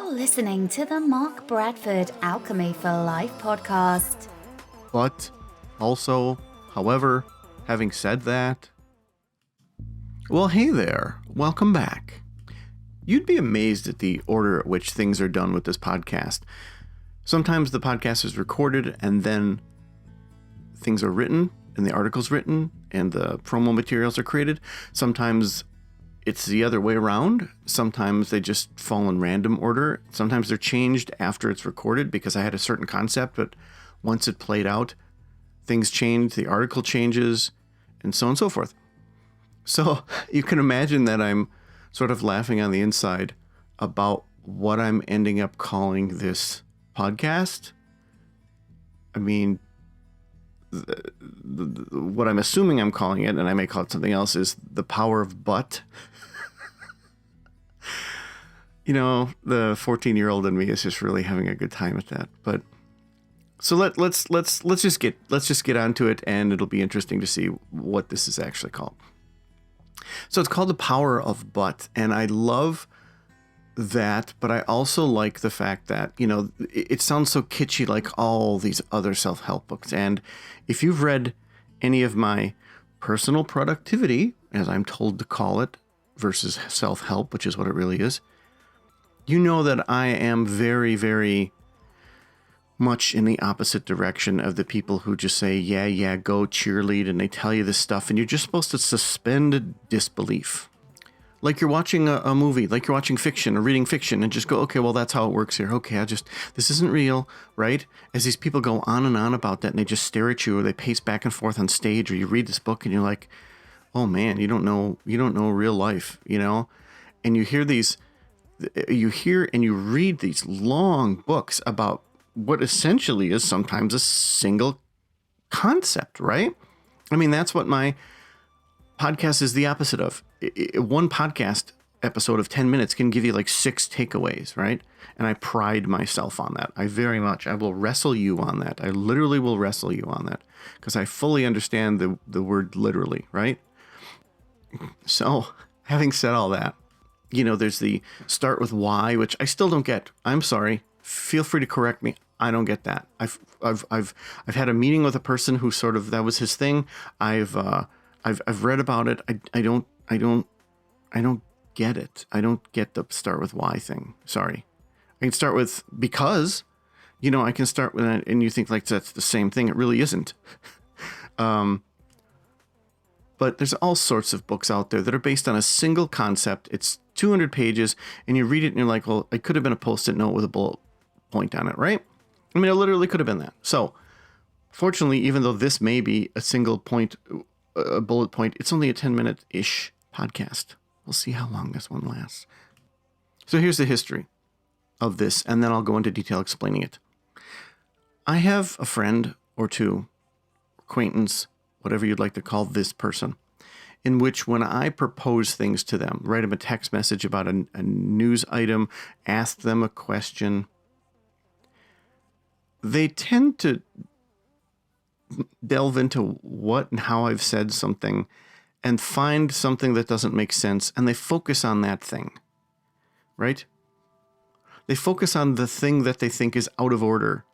You're listening to the Mark Bradford Alchemy for Life podcast. But also, however, having said that, well, hey there, welcome back. You'd be amazed at the order at which things are done with this podcast. Sometimes the podcast is recorded and then things are written and the article's written and the promo materials are created. Sometimes it's the other way around. Sometimes they just fall in random order. Sometimes they're changed after it's recorded because I had a certain concept, but once it played out, things change, the article changes, and so on and so forth. So you can imagine that I'm sort of laughing on the inside about what I'm ending up calling this podcast. I mean, what I'm assuming I'm calling it, and I may call it something else, is the power of but. You know, the 14-year-old in me is just really having a good time with that. But so let's just get onto it, and it'll be interesting to see what this is actually called. So it's called the power of but, and I love that, but I also like the fact that, you know, it sounds so kitschy like all these other self-help books. And if you've read any of my personal productivity, as I'm told to call it, versus self-help, which is what it really is, you know that I am very, very much in the opposite direction of the people who just say, yeah, go cheerlead, and they tell you this stuff, and you're just supposed to suspend disbelief. Like you're watching a movie, like you're watching fiction or reading fiction, and just go, okay, well, that's how it works here. Okay, this isn't real, right? As these people go on and on about that, and they just stare at you, or they pace back and forth on stage, or you read this book, and you're like, oh man, you don't know real life, you know? And you hear and you read these long books about what essentially is sometimes a single concept, right? I mean, that's what my podcast is the opposite of. One podcast episode of 10 minutes can give you like 6 takeaways, right? And I pride myself on that. I will wrestle you on that. I literally will wrestle you on that because I fully understand the word literally, right? So having said all that, you know, there's the start with why, which I still don't get. I'm sorry. Feel free to correct me. I don't get that. I've had a meeting with a person who sort of, that was his thing. I've read about it. I don't get it. I don't get the start with why thing. Sorry. I can start with because, you know, I can start with that and you think like that's the same thing. It really isn't. But there's all sorts of books out there that are based on a single concept. It's 200 pages and you read it and you're like, well, it could have been a post-it note with a bullet point on it, right? I mean, it literally could have been that. So fortunately, even though this may be a single point, a bullet point, it's only a 10-minute-ish podcast. We'll see how long this one lasts. So here's the history of this, and then I'll go into detail explaining it. I have a friend or two, acquaintance, whatever you'd like to call this person, in which when I propose things to them, write them a text message about a news item, ask them a question, they tend to delve into what and how I've said something and find something that doesn't make sense, and they focus on that thing, right? They focus on the thing that they think is out of order,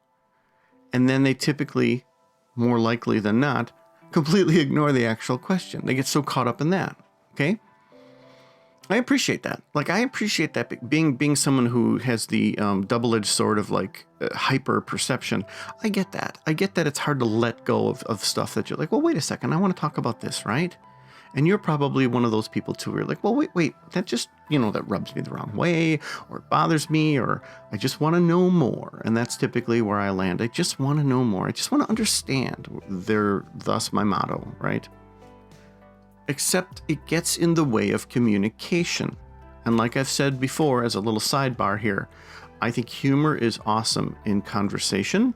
and then they typically, more likely than not, completely ignore the actual question. They get so caught up in that, okay? I appreciate that. Like, I appreciate that being someone who has the double-edged sword of, like, hyper perception. I get that. I get that it's hard to let go of stuff that you're like, well, wait a second, I want to talk about this, right? And you're probably one of those people, too, where you're like, well, wait, that just, you know, that rubs me the wrong way, or it bothers me, or I just want to know more. And that's typically where I land. I just want to know more. I just want to understand. Thus my motto, right? Except it gets in the way of communication. And like I've said before, as a little sidebar here, I think humor is awesome in conversation,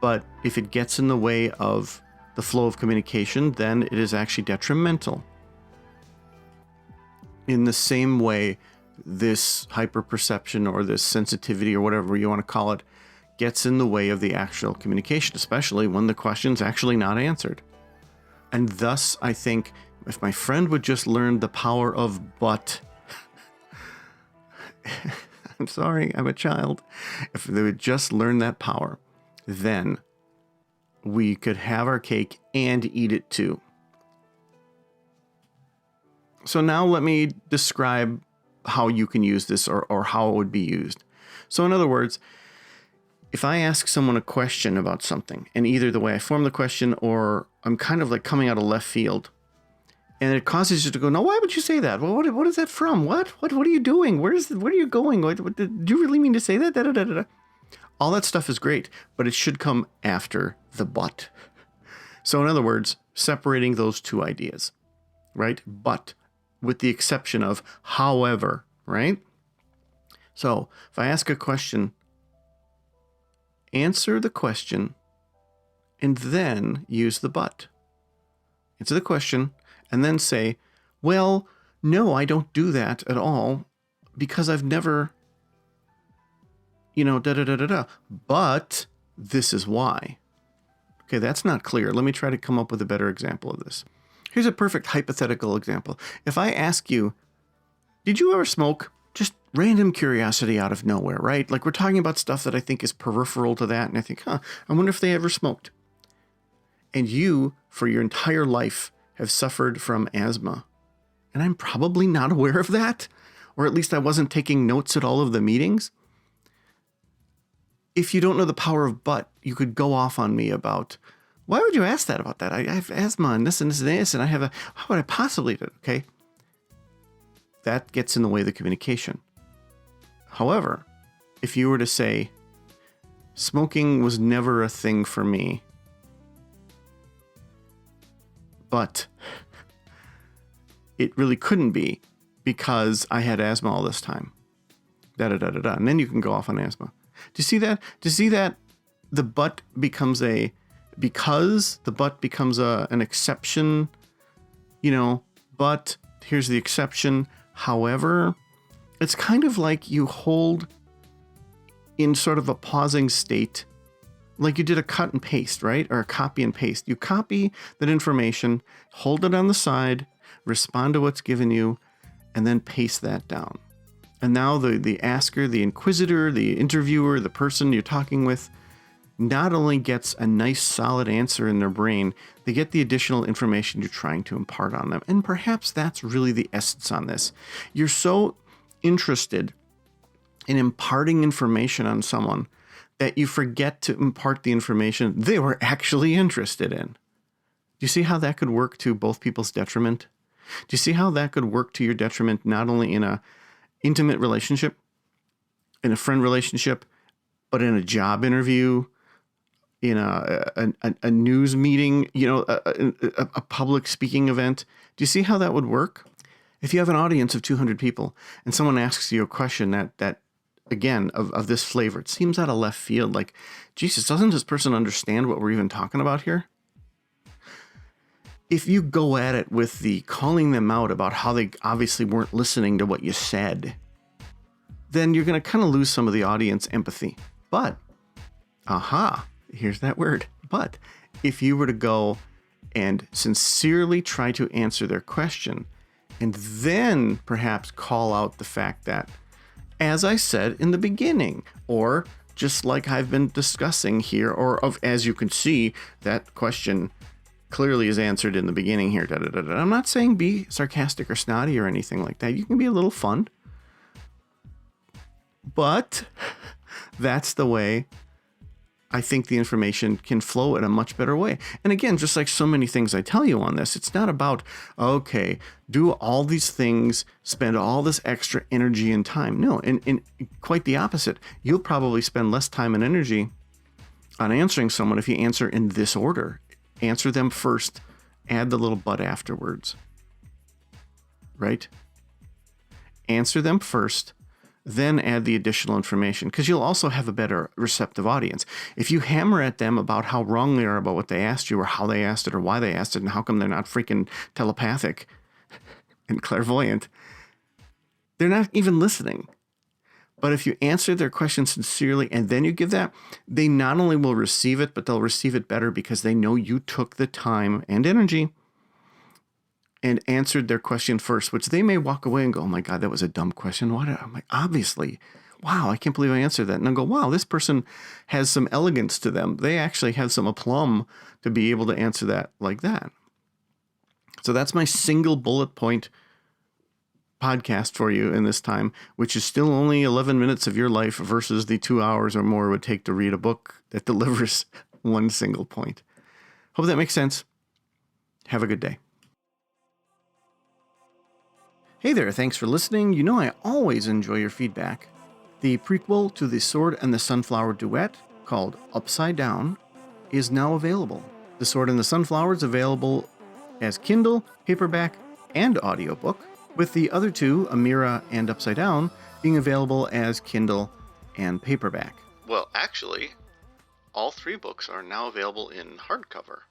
but if it gets in the way of the flow of communication, then it is actually detrimental. In the same way, this hyperperception or this sensitivity or whatever you want to call it gets in the way of the actual communication, especially when the question's actually not answered. And thus, I think if my friend would just learn the power of but, I'm sorry, I'm a child. If they would just learn that power, then we could have our cake and eat it too. So now let me describe how you can use this or how it would be used. So in other words, if I ask someone a question about something, and either the way I form the question or I'm kind of like coming out of left field, and it causes you to go, no, why would you say that? Well, what is that from? What are you doing? Where are you going? Do you really mean to say that? Da, da, da, da. All that stuff is great, but it should come after the but. So in other words, separating those two ideas, right? But with the exception of however, right? So if I ask a question, answer the question and then use the but. Answer the question and then say, well, no, I don't do that at all because I've never, da da da da da. But this is why. Okay, that's not clear. Let me try to come up with a better example of this. Here's a perfect hypothetical example. If I ask you, did you ever smoke? Just random curiosity out of nowhere, right? Like we're talking about stuff that I think is peripheral to that. And I think, I wonder if they ever smoked. And you, for your entire life, have suffered from asthma. And I'm probably not aware of that. Or at least I wasn't taking notes at all of the meetings. If you don't know the power of but, you could go off on me about, why would you ask that about that? I have asthma and this and this and this, and how would I possibly do it? Okay. That gets in the way of the communication. However, if you were to say, smoking was never a thing for me, but it really couldn't be because I had asthma all this time. Da da da da da. And then you can go off on asthma. Do you see that? The but becomes an exception, but here's the exception. However, it's kind of like you hold in sort of a pausing state, like you did a cut and paste, right? Or a copy and paste. You copy that information, hold it on the side, respond to what's given you, and then paste that down. And now the asker, the inquisitor, the interviewer, the person you're talking with, not only gets a nice solid answer in their brain, they get the additional information you're trying to impart on them. And perhaps that's really the essence on this. You're so interested in imparting information on someone that you forget to impart the information they were actually interested in. Do you see how that could work to both people's detriment? Do you see how that could work to your detriment, not only in a intimate relationship, in a friend relationship, but in a job interview, in a news meeting, a public speaking event? Do you see how that would work? If you have an audience of 200 people and someone asks you a question that again, of this flavor, it seems out of left field, like, Jesus, doesn't this person understand what we're even talking about here? If you go at it with the calling them out about how they obviously weren't listening to what you said, then you're going to kind of lose some of the audience empathy. But, here's that word, but if you were to go and sincerely try to answer their question and then perhaps call out the fact that, as I said in the beginning, or just like I've been discussing here, or as you can see, that question clearly is answered in the beginning here. Da, da, da, da. I'm not saying be sarcastic or snotty or anything like that. You can be a little fun. But that's the way I think the information can flow in a much better way. And again, just like so many things I tell you on this, it's not about, okay, do all these things, spend all this extra energy and time. No, and quite the opposite. You'll probably spend less time and energy on answering someone if you answer in this order. Answer them first, add the little but afterwards. Right? Answer them first, then add the additional information, because you'll also have a better receptive audience. If you hammer at them about how wrong they are about what they asked you, or how they asked it, or why they asked it, and how come they're not freaking telepathic and clairvoyant, they're not even listening. But if you answer their question sincerely and then you give that, they not only will receive it, but they'll receive it better because they know you took the time and energy and answered their question first, which they may walk away and go, oh my God, that was a dumb question. Why did I'm like, obviously, wow, I can't believe I answered that. And I'll go, wow, this person has some elegance to them. They actually have some aplomb to be able to answer that like that. So that's my single bullet point podcast for you in this time, which is still only 11 minutes of your life versus the 2 hours or more it would take to read a book that delivers one single point. Hope that makes sense. Have a good day. Hey there, thanks for listening. You know I always enjoy your feedback. The prequel to The Sword and the Sunflower duet, called Upside Down, is now available. The Sword and the Sunflower is available as Kindle, paperback, and audiobook, with the other two, Amira and Upside Down, being available as Kindle and paperback. Well, actually, all three books are now available in hardcover.